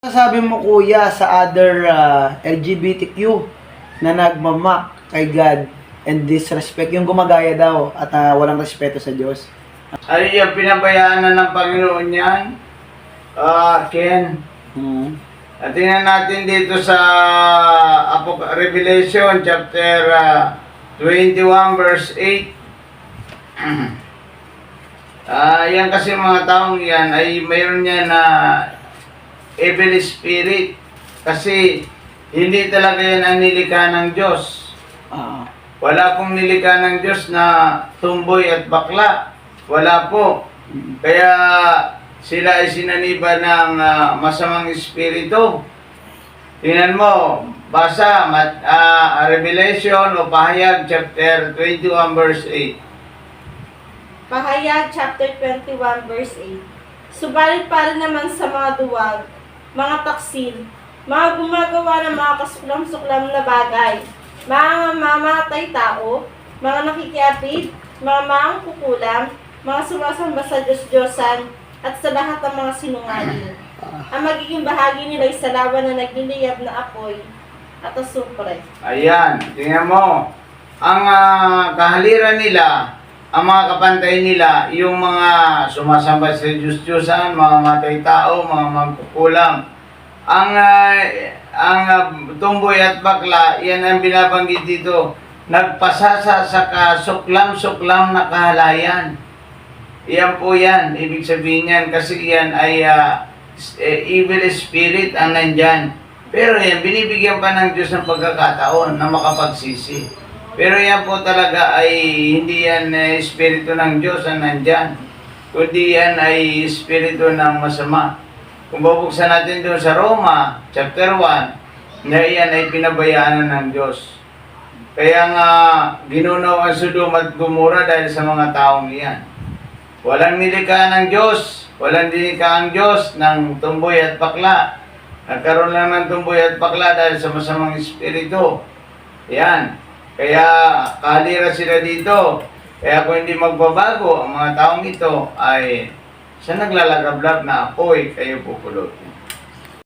Sabi mo kuya sa other LGBTQ na nagmamak kay God and disrespect, yung gumagaya daw at walang respeto sa Diyos. Ano yung pinabayaan na ng Panginoon yan? Ken. At tingnan natin dito sa Revelation chapter 21 verse 8. Yan kasi mga taong yan ay mayroon yan na evil spirit. Kasi hindi talaga yan ang nilikha ng Diyos. Wala pong nilikha ng Diyos na tumboy at bakla. Wala po. Kaya sila ay sinaniba ng masamang espiritu. Tingnan mo, basa Revelation o Pahayag chapter 21 verse 8. Pahayag chapter 21 verse 8. Subalit para naman sa mga duwag, mga taksil, mga gumagawa ng mga kasuklam-suklam na bagay, mga mamamatay tao, mga nakikiapid, mga maangkukulam, mga sumasamba sa Diyos-Diyosan, at sa lahat ng mga sinungaling. Ang magiging bahagi nila ay sa lawa na nagliliyab na apoy at asupre. Ayan, tingnan mo. Ang kahaliran nila, ang mga kapantay nila, yung mga sumasamba sa Diyos-Diyosan, mga matay tao, mga magkukulam. Ang tumboy at bakla, yan ang binabanggit dito. Nagpasasa sa kasuklam-suklam na kahalayan. Yan po yan. Ibig sabihin yan kasi yan ay evil spirit ang nandyan. Pero yan, binibigyan pa ng Diyos ng pagkakataon na makapagsisi. Pero yan po talaga ay hindi yan espiritu ng Diyos ang nandyan. Kundi yan ay espiritu ng masama. Kung babuksan natin doon sa Roma, chapter 1, na yan ay pinabayaan ng Diyos. Kaya nga, ginunaw ang Sodom at Gomora dahil sa mga taong iyan. Walang nilikha ng Diyos, walang nilikha ang Diyos ng tumboy at bakla. Nagkaroon lang ng tumboy at bakla dahil sa masamang espiritu. Yan. Kaya kalira sila dito. Kaya kung hindi magbabago ang mga taong ito ay sa naglalagablab na apoy kayo pupulutin.